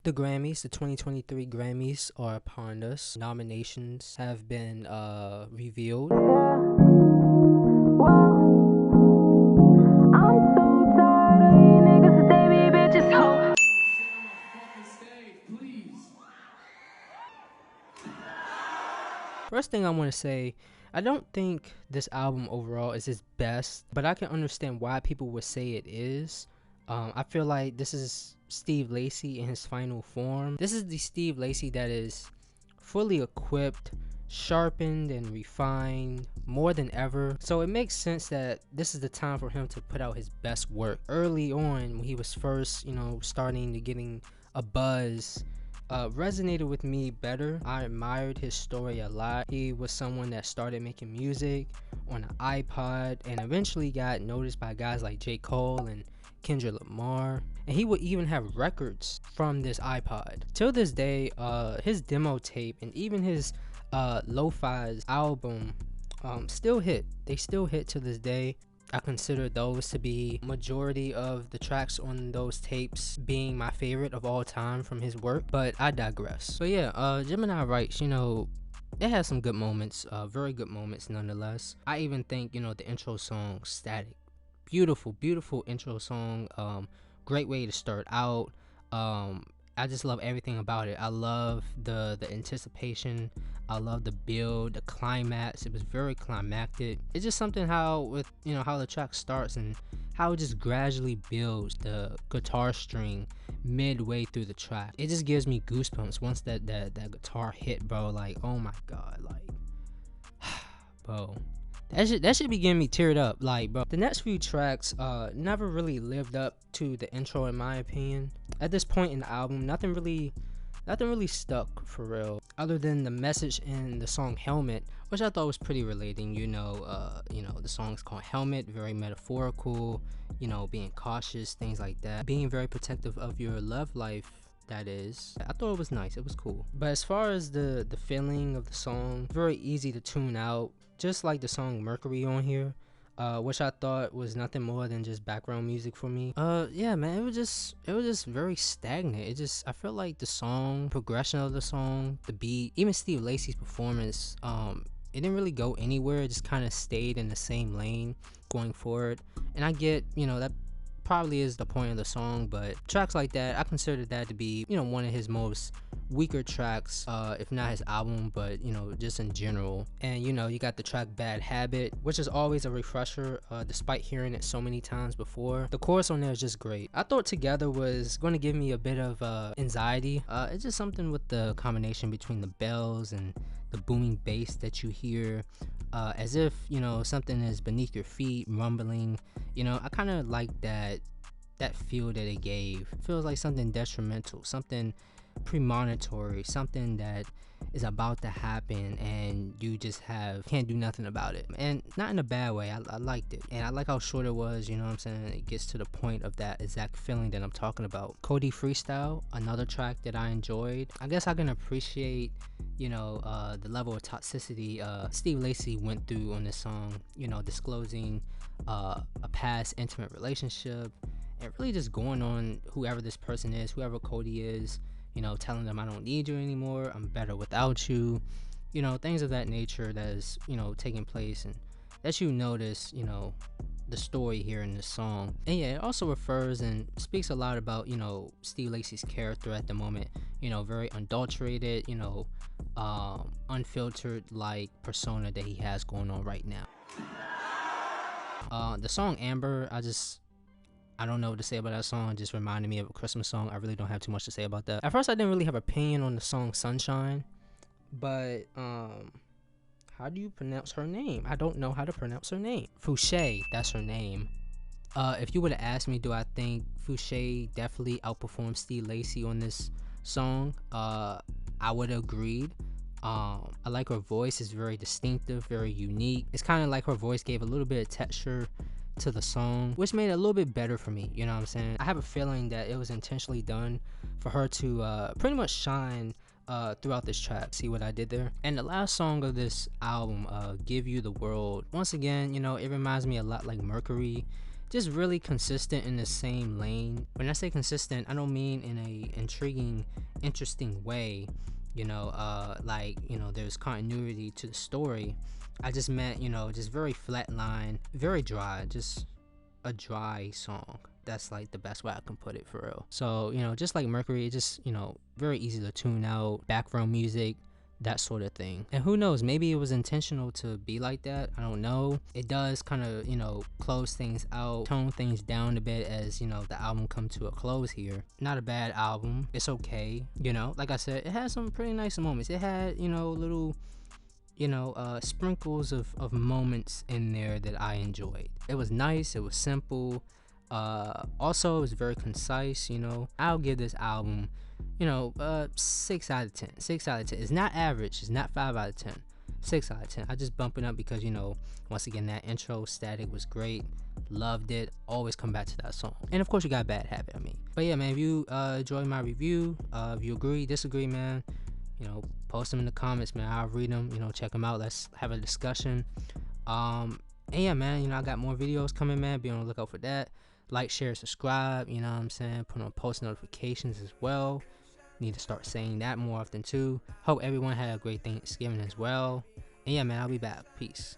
The Grammys, the 2023 Grammys are upon us. Nominations have been revealed. First thing I want to say, I don't think this album overall is his best, but I can understand why people would say it is. I feel like this is Steve Lacy in his final form. This is the Steve Lacy that is fully equipped, sharpened, and refined more than ever. So it makes sense that this is the time for him to put out his best work. Early on, when he was first, starting to getting a buzz, resonated with me better. I admired his story a lot. He was someone that started making music on an iPod and eventually got noticed by guys like J. Cole and Kendrick Lamar, and he would even have records from this iPod. Till this day, his demo tape and even his Lo-Fi's album still hit. They still hit to this day. I consider those to be majority of the tracks on those tapes being my favorite of all time from his work, but I digress. So yeah, Gemini writes, it has some good moments, very good moments nonetheless. I even think, the intro song, Static, beautiful intro song. Great way to start out. I just love everything about it. I love the anticipation. I love the build, the climax. It was very climactic. It's just something how with how the track starts and how it just gradually builds the guitar string midway through the track. It just gives me goosebumps once that guitar hit, bro. Like, oh my god, like bro. That should be getting me teared up, like, bro. The next few tracks never really lived up to the intro, in my opinion. At this point in the album, nothing really stuck for real, other than the message in the song Helmet, which I thought was pretty relating. The song's called Helmet, very metaphorical, being cautious, things like that, being very protective of your love life. That is, I thought it was nice, it was cool. But as far as the feeling of the song, very easy to tune out, just like the song Mercury on here, which I thought was nothing more than just background music for me. Yeah, man, it was just very stagnant. I felt like the song, progression of the song, the beat, even Steve Lacy's performance, it didn't really go anywhere. It just kind of stayed in the same lane going forward. And I get, that probably is the point of the song, but tracks like that, I consider that to be, one of his most weaker tracks, if not his album, but just in general. And you got the track Bad Habit, which is always a refresher, despite hearing it so many times before. The chorus on there is just great. I thought Together was going to give me a bit of anxiety. It's just something with the combination between the bells and the booming bass that you hear, as if something is beneath your feet rumbling. I kind of like that feel that it gave. It feels like something detrimental, something premonitory, something that is about to happen and you just can't do nothing about it. And not in a bad way. I liked it, and I like how short it was. What I'm saying? It gets to the point of that exact feeling that I'm talking about. Cody Freestyle, another track that I enjoyed. I guess I can appreciate the level of toxicity Steve Lacy went through on this song, disclosing a past intimate relationship and really just going on whoever this person is, whoever Cody is, telling them I don't need you anymore, I'm better without you, things of that nature that is, taking place, and that you notice, the story here in this song. And yeah, it also refers and speaks a lot about, Steve Lacy's character at the moment, very unadulterated, unfiltered like persona that he has going on right now. The song Amber, I don't know what to say about that song. It just reminded me of a Christmas song. I really don't have too much to say about that. At first, I didn't really have an opinion on the song Sunshine, but how do you pronounce her name? I don't know how to pronounce her name. Fouché, that's her name. If you would have asked me, do I think Fouché definitely outperformed Steve Lacy on this song, I would have agreed. I like her voice. It's very distinctive, very unique. It's kind of like her voice gave a little bit of texture to the song, which made it a little bit better for me. You know what I'm saying? I have a feeling that it was intentionally done for her to pretty much shine throughout this track. See what I did there? And the last song of this album, Give You the World, once again, it reminds me a lot like Mercury. just really consistent in the same lane. When I say consistent, I don't mean in a intriguing, interesting way, like, there's continuity to the story. I just meant, just very flat line, very dry, just a dry song. That's like the best way I can put it, for real. So, just like Mercury, it just, very easy to tune out, background music, that sort of thing. And who knows, maybe it was intentional to be like that. I don't know. It does kind of, close things out, tone things down a bit as, the album come to a close here. Not a bad album. It's okay. Like I said, it had some pretty nice moments. It had, little sprinkles of moments in there that I enjoyed. It was nice, it was simple, also it was very concise. I'll give this album 6 out of 10. 6 out of 10. It's not average, it's not 5 out of 10. 6 out of 10. I just bump it up because once again, that intro static was great. Loved it. Always come back to that song. And of course, you got Bad Habit. But yeah, man, if you enjoyed my review, if you agree, disagree, man, post them in the comments, man. I'll read them. Check them out. Let's have a discussion. And yeah, man, I got more videos coming, man. Be on the lookout for that. Like, share, subscribe. You know what I'm saying? Put on post notifications as well. Need to start saying that more often too. Hope everyone had a great Thanksgiving as well. And yeah, man, I'll be back. Peace.